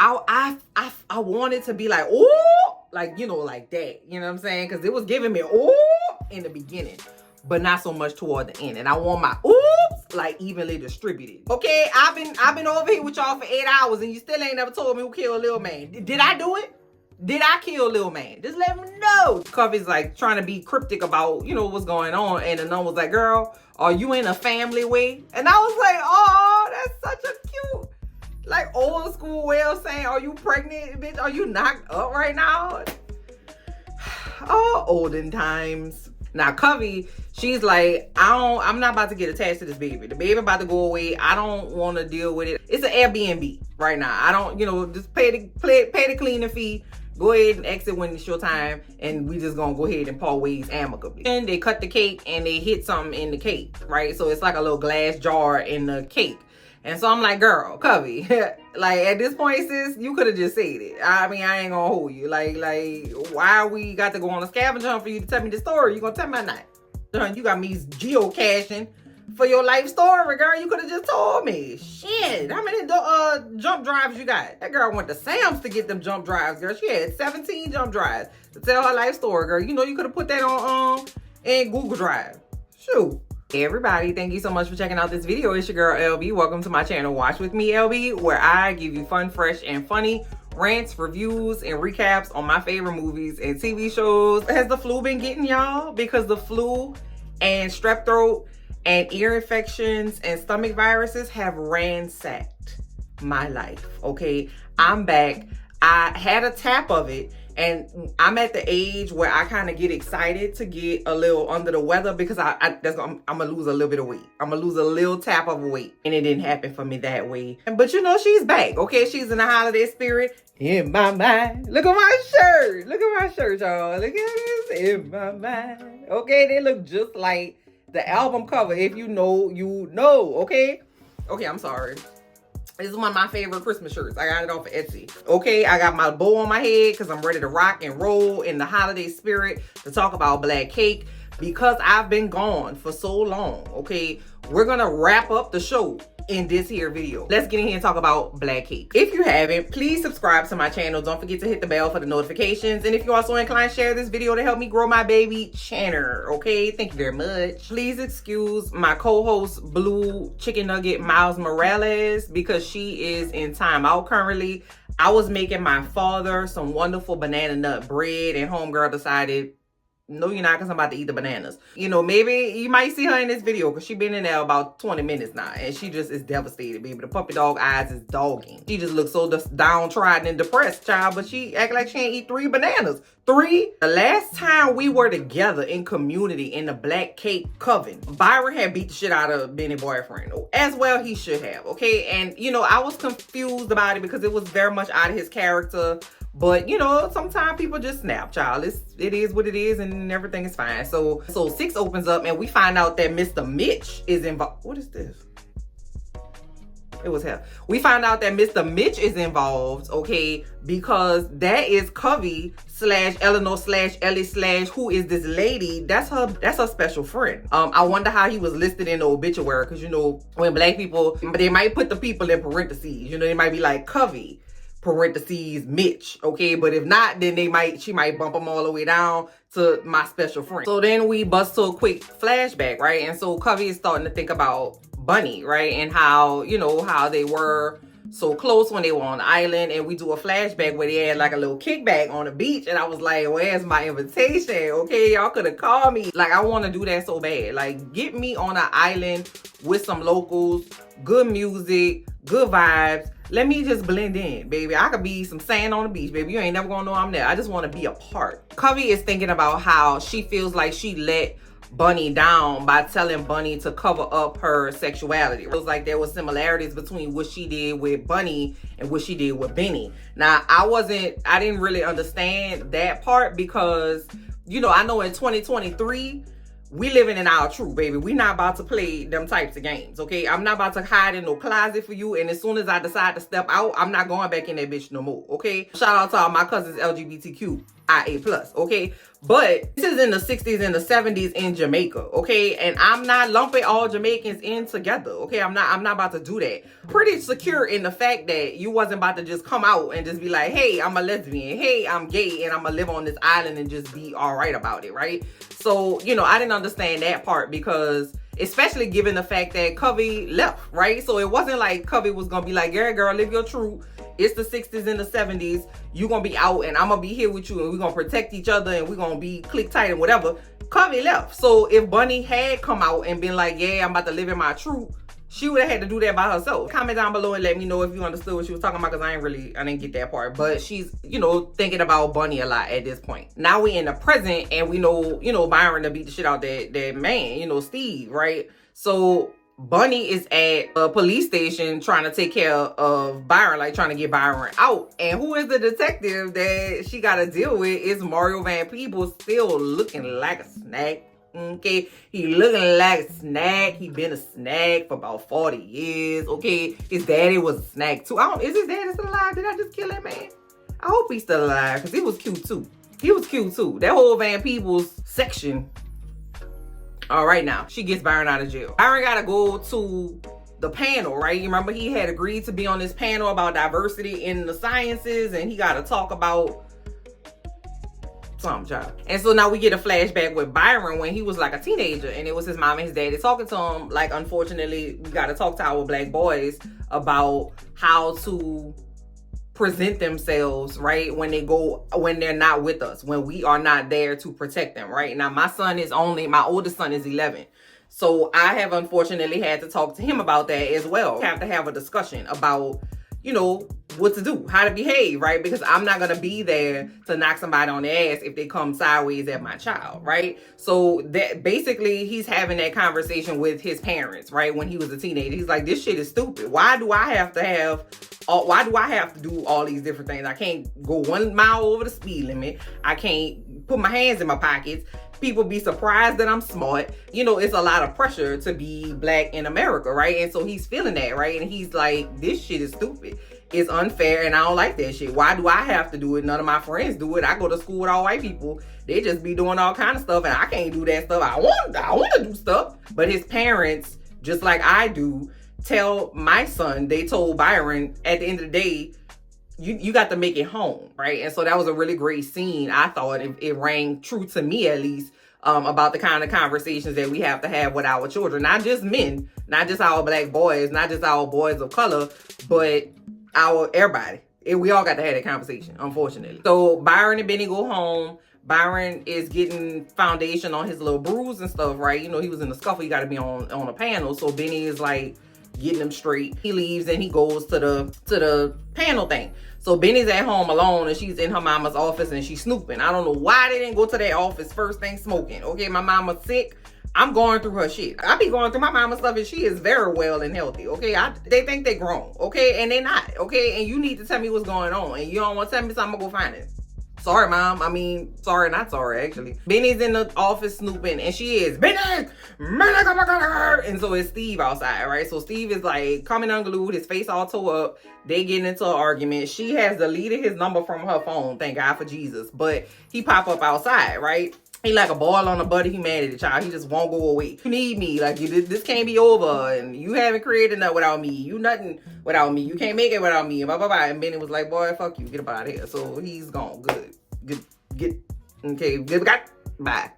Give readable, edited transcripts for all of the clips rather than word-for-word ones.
I wanted to be like, oh, like, you know, like that. You know what I'm saying? Because it was giving me, oh, in the beginning, but not so much toward the end. And I want my oops like evenly distributed. Okay, I've been over here with y'all for 8 hours and you still ain't never told me who killed Lil Man. Did I do it? Did I kill Lil Man? Just let me know. Covey's like trying to be cryptic about, you know, what's going on. And the nun was like, girl, are you in a family way? And I was like, oh, that's such a cute, like old school way of saying, are you pregnant, bitch? Are you knocked up right now? Oh, olden times. Now Covey, she's like, I'm not about to get attached to this baby. The baby about to go away. I don't want to deal with it. It's an Airbnb right now. I don't, you know, just pay the cleaning fee. Go ahead and exit when it's your time, and we just gonna go ahead and part ways amicably. And they cut the cake and they hit something in the cake, right? So it's like a little glass jar in the cake. And so I'm like, girl, Covey, like at this point, sis, you could have just said it. I mean, I ain't gonna hold you. Like, why we got to go on a scavenger hunt for you to tell me the story? You gonna tell me or not? You got me geocaching for your life story, girl. You could have just told me. Shit, how many jump drives you got? That girl went to Sam's to get them jump drives, girl. She had 17 jump drives to tell her life story, girl. You know you could have put that on in Google Drive. Shoot. Hey everybody, thank you so much for checking out this video. It's your girl LB. Welcome to my channel, Watch With Me LB, where I give you fun, fresh, and funny rants, reviews, and recaps on my favorite movies and TV shows. Has the flu been getting y'all? Because the flu and strep throat and ear infections and stomach viruses have ransacked my life, okay? I'm back. I had a tap of it, and I'm at the age where I kind of get excited to get a little under the weather because I'm gonna lose a little bit of weight. I'm gonna lose a little tap of weight, and it didn't happen for me that way. But you know, she's back, okay? She's in the holiday spirit in my mind. Look at my shirt. Look at my shirt, y'all. Look at this in my mind. Okay, they look just like the album cover. If you know, you know, okay? Okay, I'm sorry. This is one of my favorite Christmas shirts. I got it off of Etsy. Okay, I got my bow on my head because I'm ready to rock and roll in the holiday spirit to talk about Black Cake because I've been gone for so long, okay? We're gonna wrap up the show in this here video. Let's get in here and talk about Black Cake. If you haven't, please subscribe to my channel. Don't forget to hit the bell for the notifications. And if you're also inclined, share this video to help me grow my baby channel, okay? Thank you very much. Please excuse my co-host, Blue Chicken Nugget Miles Morales, because she is in timeout currently. I was making my father some wonderful banana nut bread, and homegirl decided, no, you're not, because I'm about to eat the bananas. You know, maybe you might see her in this video because she's been in there about 20 minutes now. And she just is devastated, baby. The puppy dog eyes is dogging. She just looks so downtrodden and depressed, child. But she act like she ain't eat 3 bananas. 3? The last time we were together in community in the Black Cake coven, Byron had beat the shit out of Benny's boyfriend. As well he should have, okay? And, you know, I was confused about it because it was very much out of his character. But, you know, sometimes people just snap, child. It is what it is, and everything is fine. So 6 opens up, and we find out that Mr. Mitch is involved. What is this? It was hell. We find out that Mr. Mitch is involved, okay, because that is Covey / Eleanor / Ellie / who is this lady. That's her special friend. I wonder how he was listed in the obituary, because, you know, when Black people, they might put the people in parentheses. You know, they might be like Covey, parentheses Mitch, okay? But if not, then she might bump them all the way down to my special friend. So then we bust to a quick flashback, right? And so Covey is starting to think about Bunny, right? And how, you know, how they were so close when they were on the island. And we do a flashback where they had like a little kickback on the beach. And I was like, where's my invitation? Okay, y'all could have called me. Like, I want to do that so bad. Like, get me on an island with some locals, good music, good vibes. Let me just blend in, baby. I could be some sand on the beach, baby. You ain't never gonna know I'm there. I just want to be a part. Covey is thinking about how she feels like she let Bunny down by telling Bunny to cover up her sexuality. It was like there were similarities between what she did with Bunny and what she did with Benny. Now, I didn't really understand that part because, you know, I know in 2023, we living in our truth, baby. We not about to play them types of games, okay? I'm not about to hide in no closet for you. And as soon as I decide to step out, I'm not going back in that bitch no more, okay? Shout out to all my cousins LGBTQIA+, okay? But this is in the 60s and the 70s in Jamaica, okay? And I'm not lumping all Jamaicans in together, okay? I'm not about to do that. Pretty secure in the fact that you wasn't about to just come out and just be like, hey, I'm a lesbian. Hey, I'm gay and I'm gonna live on this island and just be all right about it, right? So, you know, I didn't understand that part because, especially given the fact that Covey left, right? So it wasn't like Covey was gonna be like, yeah, girl, live your truth. It's the 60s and the 70s. You're gonna be out and I'm gonna be here with you and we're gonna protect each other and we're gonna be click tight and whatever. Covey left. So if Bunny had come out and been like, yeah, I'm about to live in my truth, she would have had to do that by herself. Comment down below and let me know if you understood what she was talking about, because I didn't get that part. But she's, you know, thinking about Bunny a lot at this point. Now we in the present and we know, you know, Byron to beat the shit out that man, you know, Steve, right? So Bunny is at a police station trying to take care of Byron, like trying to get Byron out. And who is the detective that she got to deal with is Mario Van Peebles, still looking like a snack. Okay, he looking like a snack. He been a snack for about 40 years. Okay, his daddy was a snack too. Is his daddy still alive? Did I just kill that man? I hope he's still alive because he was cute too. He was cute too. That whole Van Peebles section. All right, now she gets Byron out of jail. Byron gotta go to the panel, right? You remember he had agreed to be on this panel about diversity in the sciences, and he gotta talk about some child. And so now we get a flashback with Byron when he was like a teenager, and it was his mom and his daddy talking to him. Like, unfortunately, we got to talk to our black boys about how to present themselves, right, when they're not with us, when we are not there to protect them, right? Now my oldest son is 11. So I have unfortunately had to talk to him about that as well. Have to have a discussion about, you know, what to do, how to behave, right? Because I'm not gonna be there to knock somebody on the ass if they come sideways at my child, right? So that basically he's having that conversation with his parents, right? When he was a teenager, he's like, this shit is stupid. Why do I have to do all these different things? I can't go 1 mile over the speed limit. I can't put my hands in my pockets. People be surprised that I'm smart. You know, it's a lot of pressure to be black in America, right? And so he's feeling that, right? And he's like, this shit is stupid. It's unfair and I don't like that shit. Why do I have to do it? None of my friends do it. I go to school with all white people. They just be doing all kind of stuff and I can't do that stuff. I want to do stuff. But his parents, just like I do, tell my son, they told Byron, at the end of the day, you got to make it home, right? And so that was a really great scene. I thought it rang true to me, at least, about the kind of conversations that we have to have with our children. Not just men, not just our black boys, not just our boys of color, but everybody. We all got to have that conversation, unfortunately. So Byron and Benny go home. Byron is getting foundation on his little bruise and stuff, right? You know, he was in the scuffle. You got to be on a panel. So Benny is like getting him straight. He leaves and he goes to the panel thing. So Benny's at home alone and she's in her mama's office and she's snooping. I don't know why they didn't go to that office first thing smoking. Okay, my mama's sick. I'm going through her shit. I be going through my mama's stuff and she is very well and healthy, okay? They think they grown, okay? And they not, okay? And you need to tell me what's going on. And you don't want to tell me, so I'm going to go find it. Sorry, Mom. I mean, sorry, not sorry, actually. Benny's in the office snooping, and she is, Benny, come on. And so it's Steve outside, right? So Steve is like coming unglued, his face all tore up. They get into an argument. She has deleted his number from her phone, thank God for Jesus. But he pop up outside, right? He like a ball on the butt of humanity, child. He just won't go away. You need me. Like, this can't be over. And you haven't created nothing without me. You nothing without me. You can't make it without me. And blah, blah, blah. And Benny was like, boy, fuck you. Get up out of here. So he's gone. Good. Okay. Good. Bye.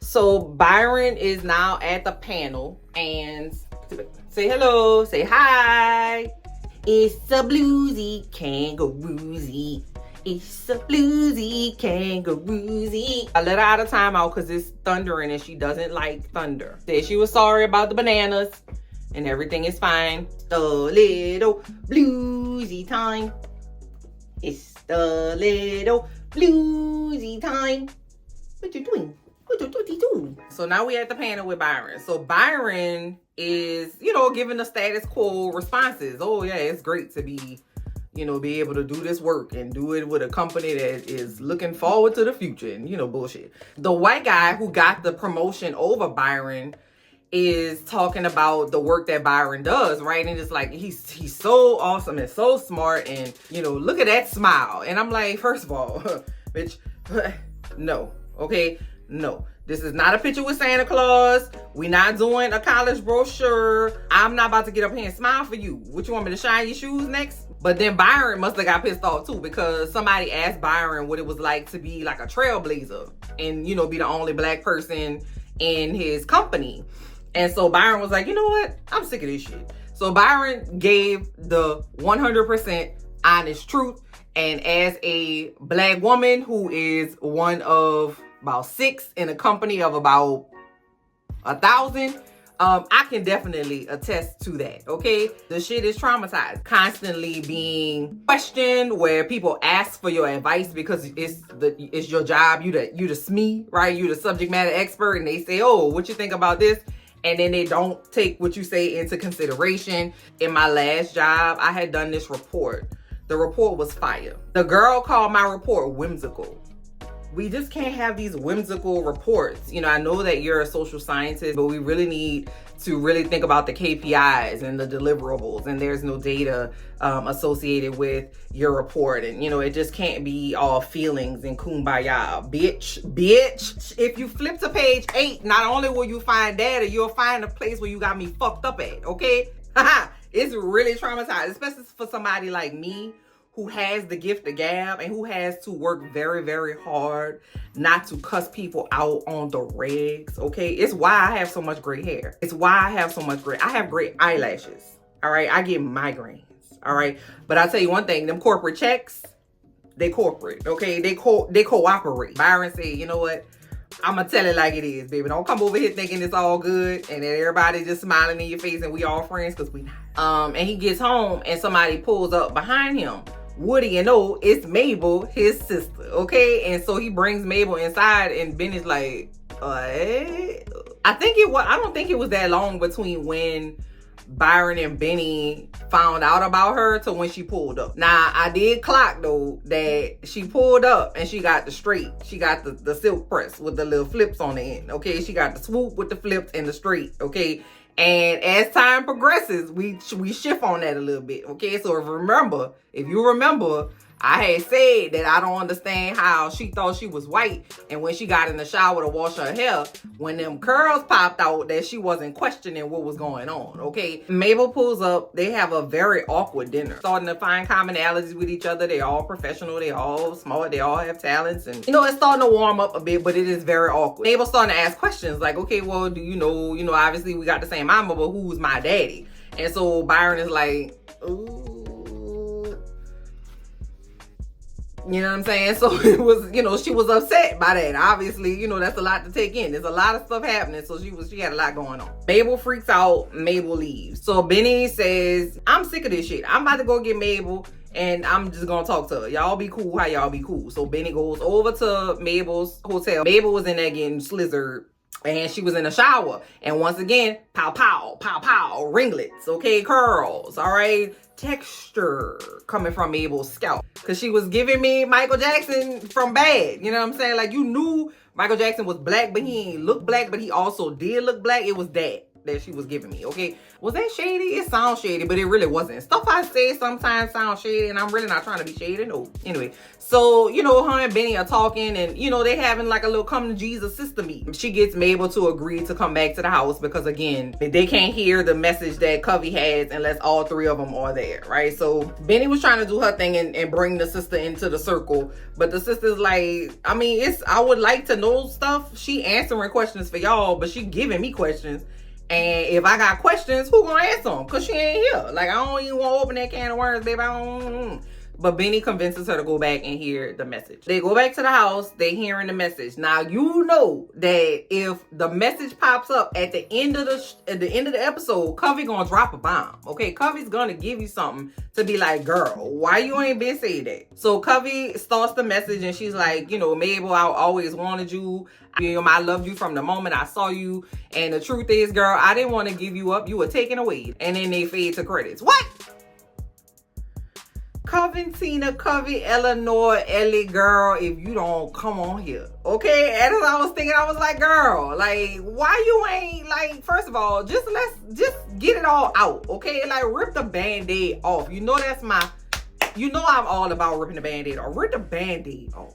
So Byron is now at the panel. And say hello. Say hi. It's a bluesy kangaroozy. It's a bluesy kangaroozy. I let her out of timeout because it's thundering and she doesn't like thunder. Said she was sorry about the bananas and everything is fine. The little bluesy time. It's the little bluesy time. What you doing? What you doing? So now we at the panel with Byron. So Byron is, giving the status quo responses. Oh yeah, it's great to be you know, be able to do this work and do it with a company that is looking forward to the future and, you know, bullshit. The white guy who got the promotion over Byron is talking about the work that Byron does, right? And it's like, he's so awesome and so smart, and, you know, look at that smile. And I'm like, first of all, bitch, no, okay? No. This is not a picture with Santa Claus. We're not doing a college brochure. I'm not about to get up here and smile for you. What, you want me to shine your shoes next? But then Byron must have got pissed off too, because somebody asked Byron what it was like to be like a trailblazer and, you know, be the only black person in his company. And so Byron was like, you know what? I'm sick of this shit. So Byron gave the 100% honest truth. And as a black woman who is one of about 6 in a company of about 1,000, I can definitely attest to that, okay? The shit is traumatized. Constantly being questioned, where people ask for your advice because it's your job. You the SME, right? You the subject matter expert, and they say, oh, what you think about this? And then they don't take what you say into consideration. In my last job, I had done this report. The report was fire. The girl called my report whimsical. We just can't have these whimsical reports. You know, I know that you're a social scientist, but we really need to really think about the KPIs and the deliverables, and there's no data associated with your report. And, you know, it just can't be all feelings and kumbaya. Bitch. If you flip to page 8, not only will you find data, you'll find a place where you got me fucked up at, okay? It's really traumatized, especially for somebody like me, who has the gift of gab and who has to work very, very hard not to cuss people out on the regs, okay? It's why I have so much gray hair. It's why I have so much gray. I have gray eyelashes, all right? I get migraines, all right? But I'll tell you one thing, them corporate checks, they corporate, okay? They cooperate. Byron said, you know what? I'm gonna tell it like it is, baby. Don't come over here thinking it's all good and that everybody just smiling in your face and we all friends, because we not. And he gets home and somebody pulls up behind him. What do you know? It's Mabel, his sister, okay? And so he brings Mabel inside, and Benny's like, I don't think it was that long between when Byron and Benny found out about her to when she pulled up. Now, I did clock, though, that she pulled up and she got the straight. She got the silk press with the little flips on the end, okay? She got the swoop with the flips and the straight, okay? And as time progresses, we shift on that a little bit, okay? So if you remember, I had said that I don't understand how she thought she was white, and when she got in the shower to wash her hair, when them curls popped out, that she wasn't questioning what was going on, okay? Mabel pulls up. They have a very awkward dinner, starting to find commonalities with each other. They all professional. They all smart. They all have talents, and, you know, it's starting to warm up a bit, but it is very awkward. Mabel's starting to ask questions like, okay, well, do you know, obviously we got the same mama, but who's my daddy? And so Byron is like, ooh. You know what I'm saying? So it was, she was upset by that. Obviously, that's a lot to take in. There's a lot of stuff happening. So she had a lot going on. Mabel freaks out. Mabel leaves. So Benny says, I'm sick of this shit. I'm about to go get Mabel and I'm just gonna talk to her. Y'all be cool how y'all be cool. So Benny goes over to Mabel's hotel. Mabel was in there getting slizzard, and she was in the shower. And once again, pow, pow, pow, pow, ringlets, okay, curls, all right? Texture coming from Mabel's scalp. Because she was giving me Michael Jackson from Bad. You know what I'm saying? Like, you knew Michael Jackson was black, but he ain't look black, but he also did look black. It was that she was giving me, okay? Was that shady? It sounds shady, but it really wasn't. Stuff I say sometimes sounds shady, and I'm really not trying to be shady, no. Anyway, so, her and Benny are talking, and, they having like a little come to Jesus sister meeting. She gets Mabel to agree to come back to the house because, again, they can't hear the message that Covey has unless all 3 of them are there, right? So Benny was trying to do her thing and bring the sister into the circle, but the sister's like, I would like to know stuff. She answering questions for y'all, but she giving me questions. And if I got questions, who gonna answer them? Because she ain't here. Like, I don't even want to open that can of worms, baby. But Benny convinces her to go back and hear the message. They go back to the house. They hearing the message. Now, you know that if the message pops up at the end of the episode, Covey gonna drop a bomb. Okay, Covey's gonna give you something to be like, girl, why you ain't been saying that? So Covey starts the message, and she's like, Mabel, I always wanted you. I loved you from the moment I saw you. And the truth is, girl, I didn't want to give you up. You were taken away. And then they fade to credits. What? Coventina, Covey, Eleanor, Ellie, girl, if you don't come on here, okay? And as I was thinking, I was like, girl, like, why you ain't, like, first of all, just get it all out, okay? Like, rip the Band-Aid off. You know I'm all about ripping the Band-Aid off. Rip the Band-Aid off.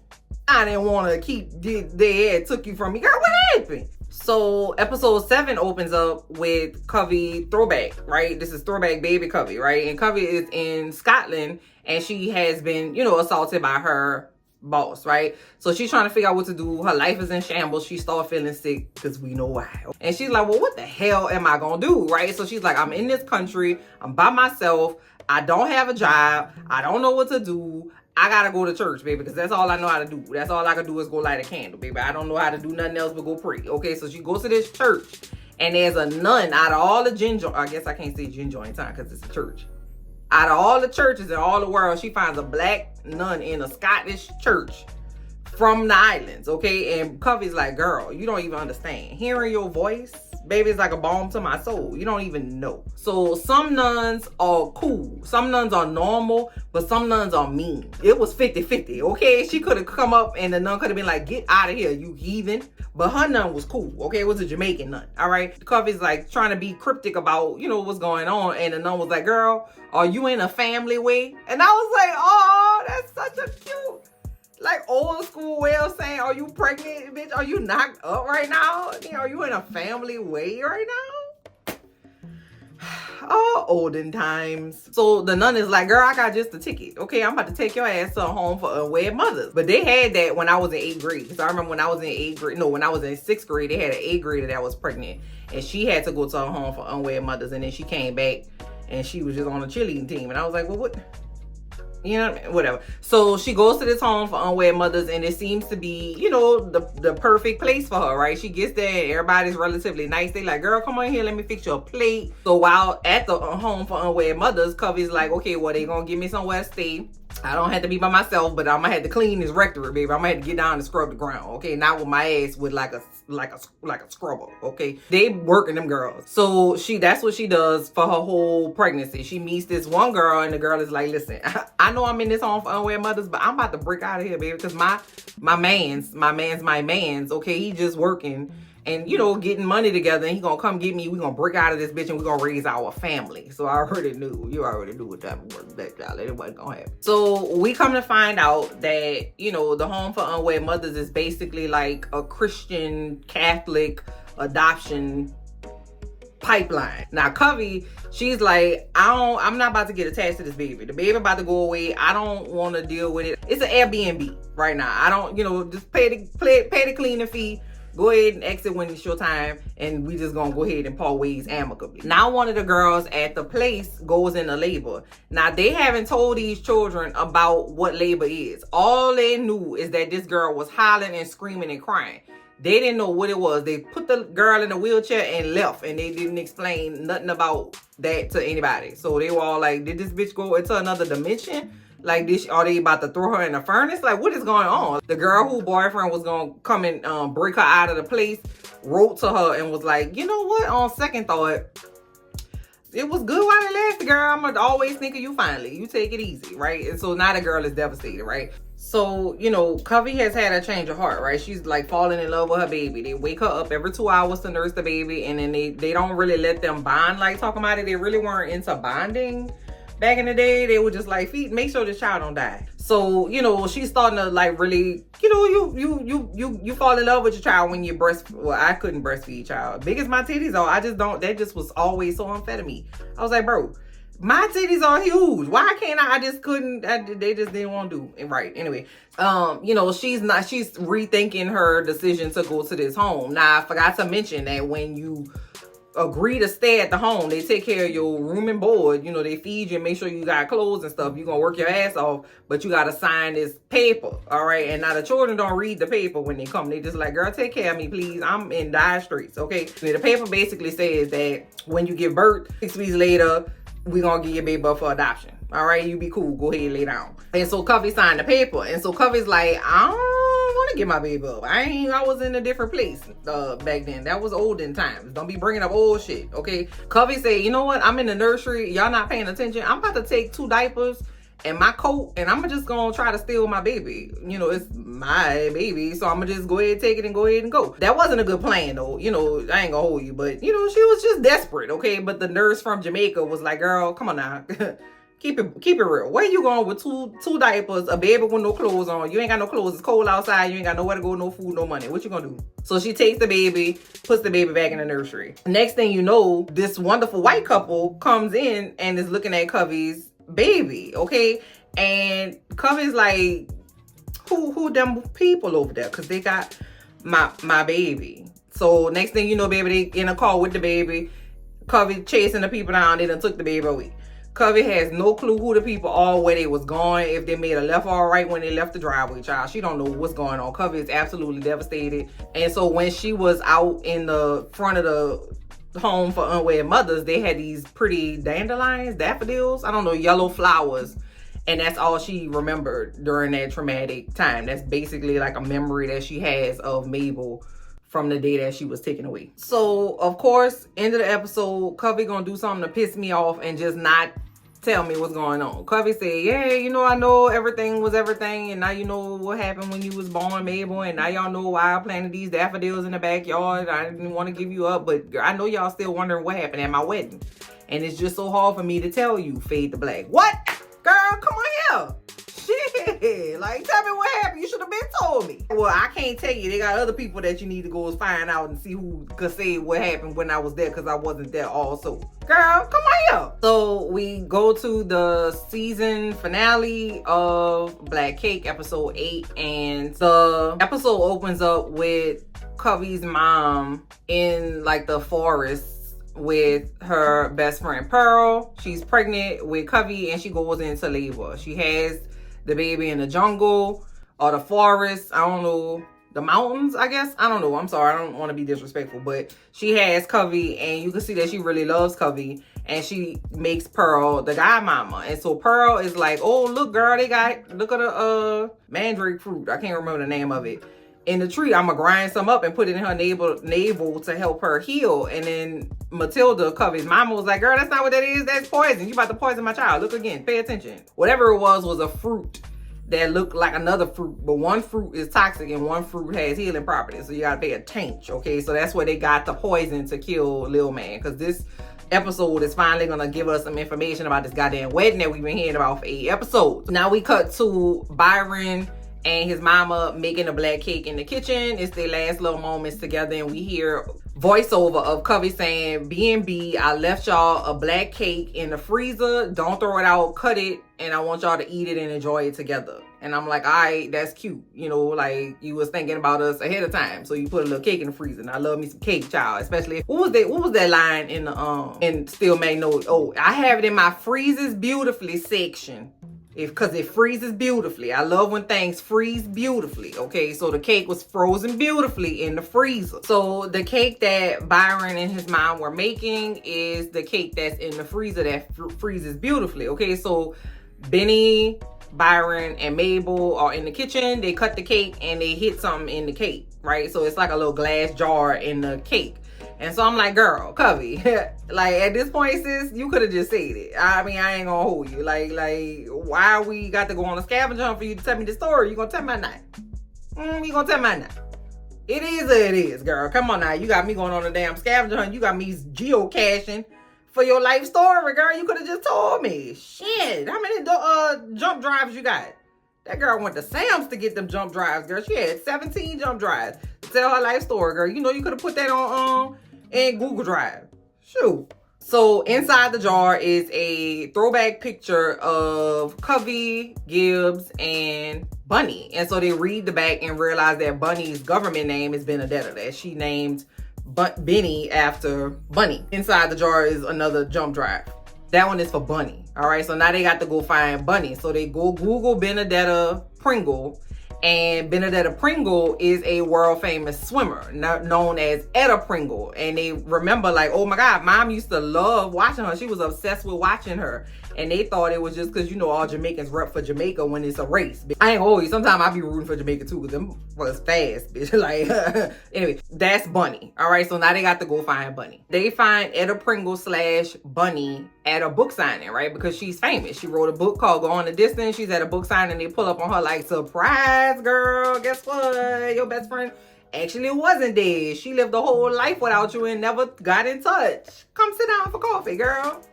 I didn't want to keep, they took you from me. Girl, what happened? So episode 7 opens up with Covey throwback, right? This is throwback baby Covey, right? And Covey is in Scotland and she has been, assaulted by her boss, right? So she's trying to figure out what to do. Her life is in shambles. She started feeling sick because we know why. And she's like, well, what the hell am I going to do, right? So she's like, I'm in this country. I'm by myself. I don't have a job. I don't know what to do. I gotta go to church, baby, because that's all I know how to do. That's all I can do is go light a candle, baby. I don't know how to do nothing else but go pray. Okay, so she goes to this church, and there's a nun out of all the ginger. I guess I can't say ginger in time because it's a church. Out of all the churches in all the world, she finds a black nun in a Scottish church from the islands, okay? And Covey's like, girl, you don't even understand. Hearing your voice, baby, it's like a balm to my soul. You don't even know. So some nuns are cool. Some nuns are normal, but some nuns are mean. It was 50-50, okay? She could have come up and the nun could have been like, get out of here, you heathen. But her nun was cool, okay? It was a Jamaican nun, all right? Covey's like trying to be cryptic about, what's going on. And the nun was like, girl, are you in a family way? And I was like, oh, that's such a cute, like, old school way of saying, are you pregnant, bitch? Are you knocked up right now? Are you in a family way right now? Oh, olden times. So the nun is like, girl, I got just a ticket. Okay, I'm about to take your ass to a home for unwed mothers. But they had that when I was in 8th grade. So I remember when I was in 8th grade, when I was in 6th grade, they had an 8th grader that was pregnant. And she had to go to a home for unwed mothers. And then she came back and she was just on a cheerleading team. And I was like, well, what? Whatever. So she goes to this home for unwed mothers, and it seems to be, the perfect place for her, right? She gets there and everybody's relatively nice. They like, girl, come on here, let me fix you a plate. So while at the home for unwed mothers, Covey's like, okay, well, they gonna give me somewhere to stay. I don't have to be by myself, but I'm gonna have to clean this rectory, baby. I'm gonna have to get down and scrub the ground, okay? Not with my ass with like a scrubber, okay? They working them girls. So that's what she does for her whole pregnancy. She meets this one girl, and the girl is like, listen, I know I'm in this home for unwed mothers, but I'm about to break out of here, baby, because my man's, okay? He just working and, getting money together, and he gonna come get me. We gonna break out of this bitch, and we gonna raise our family. So I already knew. You already knew what type of work that y'all. It wasn't gonna happen. So we come to find out that, the home for unwed mothers is basically like a Christian Catholic adoption pipeline. Now Covey, she's like, I'm not about to get attached to this baby. The baby about to go away. I don't want to deal with it. It's an Airbnb right now. I don't, just pay the cleaning fee. Go ahead and exit when it's your time, and we just gonna go ahead and part ways amicably. Now one of the girls at the place goes into labor. Now they haven't told these children about what labor is. All they knew is that this girl was hollering and screaming and crying. They didn't know what it was. They put the girl in a wheelchair and left, and they didn't explain nothing about that to anybody. So they were all like, did this bitch go into another dimension? Like, are they about to throw her in the furnace? Like, what is going on? The girl whose boyfriend was going to come and break her out of the place wrote to her and was like, you know what? On second thought, it was good while it lasted, girl. I'm going to always think of you finally. You take it easy, right? And so now the girl is devastated, right? So, Covey has had a change of heart, right? She's like falling in love with her baby. They wake her up every 2 hours to nurse the baby, and then they don't really let them bond like talking about it. They really weren't into bonding. Back in the day, they were just like, make sure this child don't die. So, she's starting to like really, you fall in love with your child when you well, I couldn't breastfeed child. Big as my titties are, that just was always so unfair to me. I was like, bro, my titties are huge. Why can't I just couldn't, they just didn't want to do it right. Anyway, she's rethinking her decision to go to this home. Now, I forgot to mention that when you agree to stay at the home, they take care of your room and board. They feed you and make sure you got clothes and stuff. You're gonna work your ass off, but you gotta sign this paper, all right? And now the children don't read the paper when they come. They just like, girl, take care of me, please. I'm in dire straits, okay? The paper basically says that when you give birth, 6 weeks later, we gonna give your baby up for adoption. All right, you be cool. Go ahead, lay down. And so Covey signed the paper, and so Covey's like, I don't want to get my baby up. I was in a different place back then. That was olden times. Don't be bringing up old shit, okay? Covey said, you know what? I'm in the nursery. Y'all not paying attention. I'm about to take 2 diapers and my coat, and I'm just gonna try to steal my baby. You know, it's my baby, so I'm gonna just go ahead and take it and go ahead and go. That wasn't a good plan though. You know, I ain't gonna hold you, but you know, she was just desperate, okay? But the nurse from Jamaica was like, girl, come on now. Keep it real. Where you going with two diapers, a baby with no clothes on? You ain't got no clothes. It's cold outside. You ain't got nowhere to go, no food, no money. What you gonna do? So she takes the baby, puts the baby back in the nursery. Next thing you know, this wonderful white couple comes in and is looking at Covey's baby, okay? And Covey's like, who them people over there? Because they got my baby. So next thing you know, baby, they in a car with the baby. Covey chasing the people down. They done took the baby away. Covey has no clue who the people are, where they was going, if they made a left or a right when they left the driveway, child. She don't know what's going on. Covey is absolutely devastated. And so when she was out in the front of the home for unwed mothers, they had these pretty daffodils, I don't know, yellow flowers. And that's all she remembered during that traumatic time. That's basically like a memory that she has of Mabel from the day that she was taken away. So, of course, end of the episode, Covey gonna do something to piss me off and just not tell me what's going on. Covey said, yeah, you know, I know everything was everything, and now you know what happened when you was born, Mabel, and now y'all know why I planted these daffodils in the backyard. I didn't want to give you up, but I know y'all still wondering what happened at my wedding. And it's just so hard for me to tell you, Fade to Black. What? Girl, come on here. Shit, like, tell me what happened. You should have been told me. Well, I can't tell you. They got other people that you need to go find out and see who could say what happened when I was there, because I wasn't there also. Girl, come on here. So we go to the season finale of Black Cake, episode 8, and the episode opens up with Covey's mom in like the forest with her best friend Pearl. She's pregnant with Covey and she goes into labor. She has the baby in the jungle or the forest. I don't know. The mountains, I guess. I don't know. I'm sorry. I don't want to be disrespectful, but she has Covey and you can see that she really loves Covey, and she makes Pearl the godmama. And so Pearl is like, oh, look, girl, look at the mandrake fruit. I can't remember the name of it. In the tree, I'm gonna grind some up and put it in her navel to help her heal. And then Matilda, Covey's mama, was like, girl, that's not what that is. That's poison. You about to poison my child. Look again. Pay attention. Whatever it was a fruit that looked like another fruit, but one fruit is toxic and one fruit has healing properties. So you gotta pay attention, okay? So that's where they got the poison to kill Lil Man, because this episode is finally gonna give us some information about this goddamn wedding that we've been hearing about for 8 episodes. Now we cut to Byron and his mama making a black cake in the kitchen. It's their last little moments together, and we hear voiceover of Covey saying, B&B, I left y'all a black cake in the freezer. Don't throw it out, cut it, and I want y'all to eat it and enjoy it together. And I'm like, all right, that's cute. You know, like, you was thinking about us ahead of time, so you put a little cake in the freezer. And I love me some cake, child. Especially, what was that line in the in Still Magnolia? Oh, I have it in my freezes beautifully section. Because it freezes beautifully. I love when things freeze beautifully. Okay, so the cake was frozen beautifully in the freezer. So the cake that Byron and his mom were making is the cake that's in the freezer that freezes beautifully. Okay, so Benny, Byron, and Mabel are in the kitchen. They cut the cake and they hit something in the cake, right? So it's like a little glass jar in the cake. And so I'm like, girl, Covey, like, at this point, sis, you could have just said it. I mean, I ain't gonna hold you. Like, why we got to go on a scavenger hunt for you to tell me the story? You gonna tell me now? You gonna tell me now? It is or it is, girl. Come on now. You got me going on a damn scavenger hunt. You got me geocaching for your life story, girl. You could have just told me. Shit. How many jump drives you got? That girl went to Sam's to get them jump drives, girl. She had 17 jump drives to tell her life story, girl. You know, you could have put that on in Google Drive. Shoot. So inside the jar is a throwback picture of Covey, Gibbs, and Bunny. And so they read the back and realize that Bunny's government name is Benedetta, that she named Benny after Bunny. Inside the jar is another jump drive. That one is for Bunny. All right, so now they got to go find Bunny. So they go Google Benedetta Pringle, and Benedetta Pringle is a world famous swimmer known as Etta Pringle. And they remember, like, oh my God, mom used to love watching her. She was obsessed with watching her. And they thought it was just because, you know, all Jamaicans rep for Jamaica when it's a race. I ain't always, sometimes I be rooting for Jamaica too, because them was fast, bitch. Like, anyway, that's Bunny. All right, so now they got to go find Bunny. They find Etta Pringle / Bunny at a book signing, right? Because she's famous. She wrote a book called Go on the Distance. She's at a book signing. They pull up on her like, surprise, girl. Guess what? Your best friend actually wasn't dead. She lived a whole life without you and never got in touch. Come sit down for coffee, girl.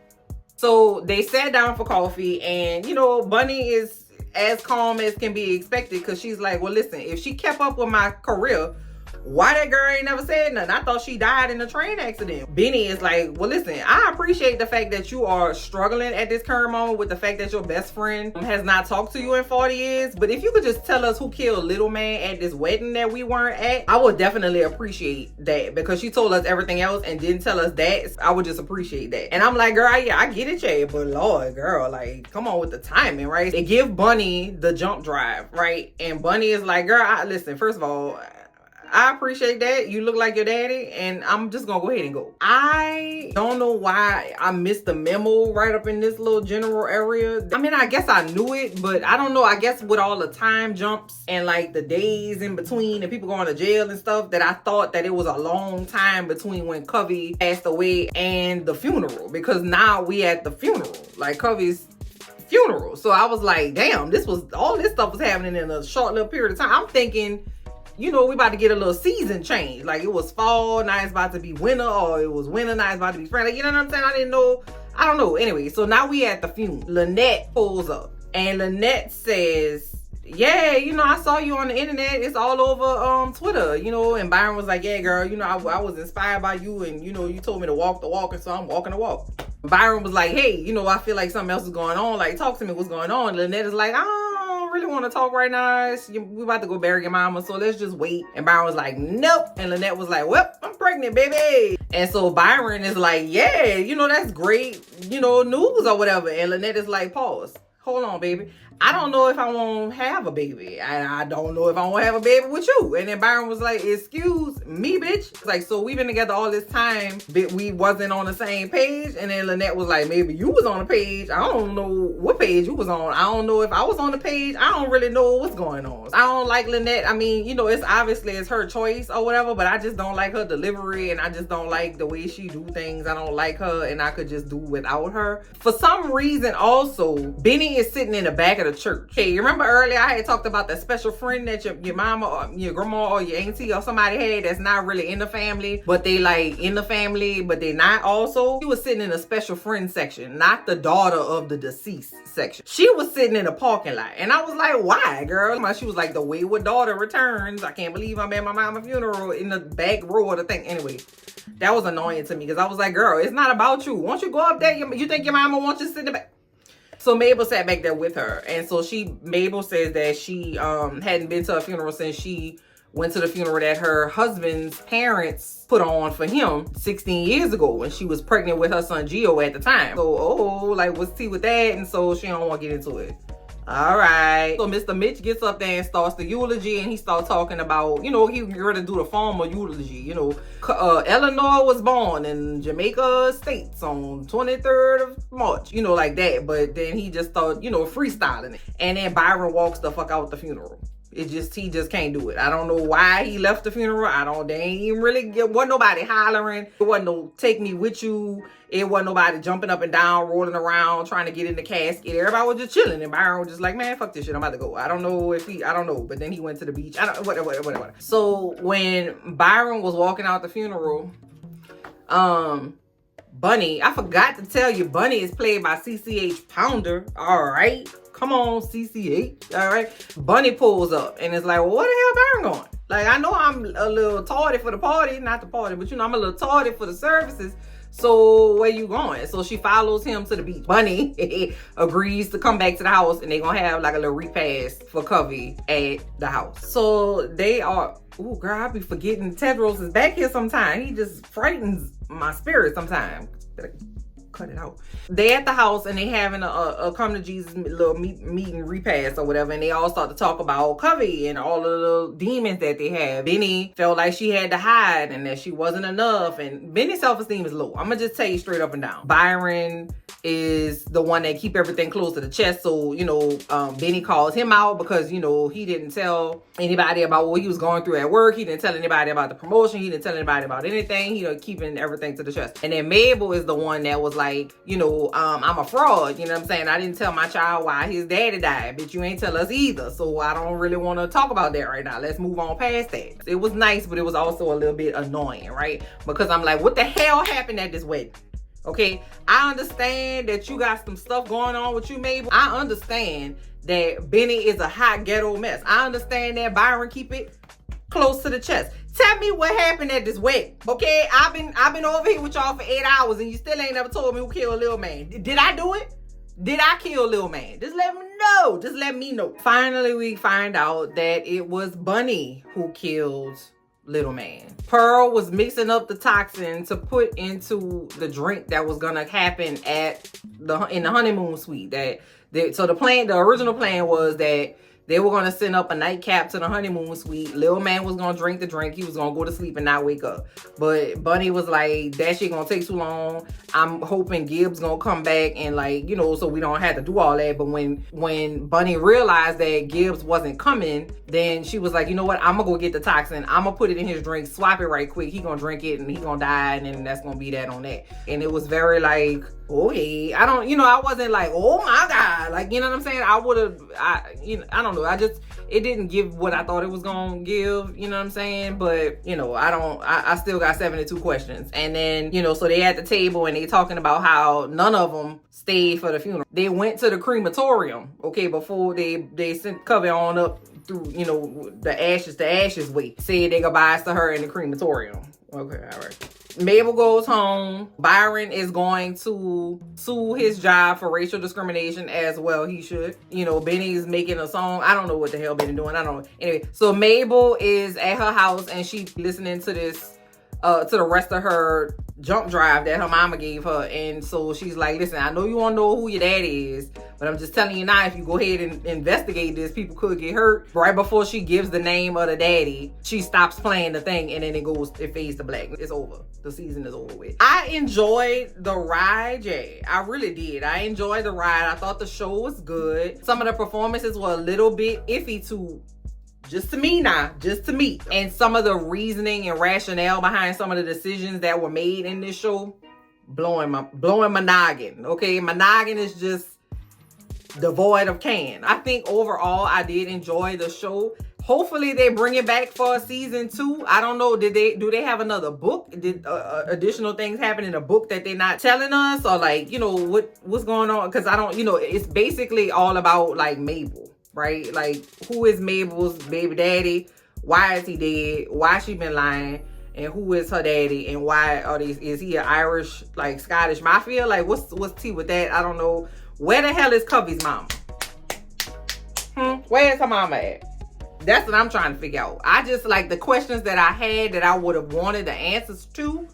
So they sat down for coffee, and, you know, Bunny is as calm as can be expected, because she's like, well, listen, if she kept up with my career, why that girl ain't never said nothing? I thought she died in a train accident. Benny is like, well, listen, I appreciate the fact that you are struggling at this current moment with the fact that your best friend has not talked to you in 40 years. But if you could just tell us who killed Little Man at this wedding that we weren't at, I would definitely appreciate that, because she told us everything else and didn't tell us that. I would just appreciate that. And I'm like, girl, yeah, I get it, Jay, but Lord, girl, like, come on with the timing, right? They give Bunny the jump drive, right? And Bunny is like, girl, listen, first of all, I appreciate that. You look like your daddy, and I'm just gonna go ahead and go. I don't know why I missed the memo right up in this little general area. I mean, I guess I knew it, but I don't know. I guess with all the time jumps and like the days in between and people going to jail and stuff, that I thought that it was a long time between when Covey passed away and the funeral, because now we at the funeral, like Covey's funeral. So I was like, damn, all this stuff was happening in a short little period of time. I'm thinking, you know, we about to get a little season change. Like, it was fall, now it's about to be winter, or it was winter, now it's about to be spring. Like, you know what I'm saying? I don't know. Anyway, so now we at the funeral. Lynette pulls up, and Lynette says, yeah, you know, I saw you on the internet. It's all over Twitter, you know. And Byron was like, yeah, girl, you know, I was inspired by you, and, you know, you told me to walk the walk, and so I'm walking the walk. Byron was like, hey, you know, I feel like something else is going on. Like, talk to me, what's going on? Lynette is like, really want to talk right now. We about to go bury your mama, so let's just wait. And Byron was like, nope. And Lynette was like, well, I'm pregnant, baby. And so Byron is like, yeah, you know, that's great, you know, news or whatever. And Lynette is like, pause. Hold on, baby. I don't know if I won't have a baby. I don't know if I won't have a baby with you. And then Byron was like, excuse me, bitch. It's like, so we've been together all this time, but we wasn't on the same page. And then Lynette was like, maybe you was on the page. I don't know what page you was on. I don't know if I was on the page. I don't really know what's going on. I don't like Lynette. I mean, you know, it's obviously it's her choice or whatever, but I just don't like her delivery, and I just don't like the way she do things. I don't like her, and I could just do without her. For some reason also, Benny is sitting in the back of the church. Okay, you remember earlier I had talked about that special friend that your mama or your grandma or your auntie or somebody had that's not really in the family, but they like in the family, but they not also? She was sitting in a special friend section, not the daughter of the deceased section. She was sitting in a parking lot, and I was like, why, girl? She was like, the wayward daughter returns. I can't believe I'm at my mama's funeral in the back row of the thing. Anyway, that was annoying to me, because I was like, girl, it's not about you. Won't you go up there? You think your mama wants you to sit in the back? So Mabel sat back there with her. And so Mabel says that she hadn't been to a funeral since she went to the funeral that her husband's parents put on for him 16 years ago when she was pregnant with her son Gio at the time. So, like, what's tea with that? And so she don't want to get into it. All right. So Mr. Mitch gets up there and starts the eulogy, and he starts talking about, you know, he ready to do the formal eulogy. You know, Eleanor was born in Jamaica States on 23rd of March, you know, like that. But then he just started, you know, freestyling it. And then Byron walks the fuck out the funeral. He just can't do it. I don't know why he left the funeral. They ain't even really, wasn't nobody hollering. It wasn't no take me with you. It wasn't nobody jumping up and down, rolling around, trying to get in the casket. Everybody was just chilling. And Byron was just like, man, fuck this shit. I'm about to go. I don't know. But then he went to the beach. Whatever. So when Byron was walking out the funeral, Bunny, I forgot to tell you, Bunny is played by CCH Pounder. All right. Come on, CCH. All right. Bunny pulls up and it's like, well, where the hell Byron going? Like, I know I'm a little tardy for the party. Not the party, but you know, I'm a little tardy for the services. So where you going? So she follows him to the beach. Bunny agrees to come back to the house, and they're going to have like a little repast for Covey at the house. So they are, ooh, girl, I be forgetting Tedros is back here sometime. He just frightens my spirit sometimes. cut it out. They at the house and they having a come to Jesus little meeting repast or whatever, and they all start to talk about Covey and all of the demons that they have. Benny felt like she had to hide and that she wasn't enough, and Benny's self-esteem is low. I'm gonna just tell you straight up and down. Byron is the one that keep everything close to the chest, so Benny calls him out because he didn't tell anybody about what he was going through at work. He didn't tell anybody about the promotion. He didn't tell anybody about anything. He keeping everything to the chest. And then Mabel is the one that was like, I'm a fraud. You know what I'm saying? I didn't tell my child why his daddy died, but you ain't tell us either. So I don't really want to talk about that right now. Let's move on past that. It was nice, but it was also a little bit annoying, right? Because I'm like, what the hell happened at this wedding? Okay, I understand that you got some stuff going on with you, Mabel. I understand that Benny is a hot ghetto mess. I understand that Byron keep it close to the chest. Tell me what happened at this wedding, okay? I've been over here with y'all for 8 hours and you still ain't never told me who killed Lil Man. Did I do it? Did I kill Lil Man? Just let me know. Just let me know. Finally, we find out that it was Bunny who killed Little Man. Pearl was mixing up the toxin to put into the drink that was gonna happen in the honeymoon suite. So the original plan was that they were gonna send up a nightcap to the honeymoon suite. Lil Man was gonna drink the drink. He was gonna go to sleep and not wake up. But Bunny was like, that shit gonna take too long. I'm hoping Gibbs gonna come back and so we don't have to do all that. But when Bunny realized that Gibbs wasn't coming, then she was like, you know what? I'm gonna go get the toxin. I'm gonna put it in his drink, swap it right quick. He gonna drink it and he gonna die, and then that's gonna be that on that. And it was very like, okay, I wasn't like, oh my God, you know what I'm saying? I don't know. It didn't give what I thought it was gonna give, you know what I'm saying? But, I still got 72 questions. And then, so they at the table and they talking about how none of them stayed for the funeral. They went to the crematorium, okay, before they sent Covey on up through, the ashes way. Said they goodbyes to her in the crematorium. Okay, all right. Mabel goes home. Byron is going to sue his job for racial discrimination as well. He should. Benny's making a song. I don't know what the hell Benny doing. I don't know. Anyway, so Mabel is at her house and she's listening to this, to the rest of her jump drive that her mama gave her. And so she's like, listen, I know you want to know who your daddy is, but I'm just telling you now, if you go ahead and investigate this, people could get hurt. Right before she gives the name of the daddy, she stops playing the thing and then it fades to black. It's over. The season is over with. I enjoyed the ride, Jay. I really did. I enjoyed the ride. I thought the show was good. Some of the performances were a little bit iffy just to me. And some of the reasoning and rationale behind some of the decisions that were made in this show, blowing my noggin. Okay, my noggin is just devoid of can. I think overall I did enjoy the show. Hopefully they bring it back for a season 2. I don't know. Do they have another book? Did additional things happen in the book that they're not telling us, or what's going on? Because I don't. It's basically all about Mabel, right? Who is Mabel's baby daddy? Why is he dead? Why she been lying? And who is her daddy? And why is he an Irish, Scottish mafia? What's tea with that? I don't know. Where the hell is Covey's mama? Where's her mama at? That's what I'm trying to figure out. I just the questions that I had that I would have wanted the answers to.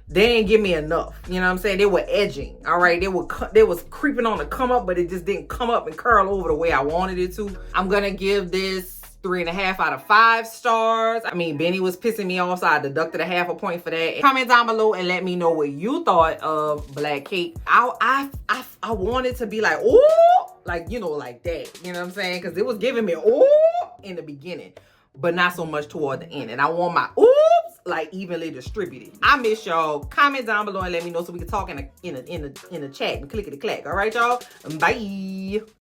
They didn't give me enough. You know what I'm saying? They were edging. All right. They was creeping on the come up, but it just didn't come up and curl over the way I wanted it to. I'm gonna give this 3.5 out of 5 stars. I mean, Benny was pissing me off, so I deducted a half a point for that. Comment down below and let me know what you thought of Black Cake. I wanted to be like, ooh, like that. You know what I'm saying? Because it was giving me ooh in the beginning, but not so much toward the end. And I want my oops evenly distributed. I miss y'all. Comment down below and let me know so we can talk in the chat and clickety clack. All right, y'all. Bye.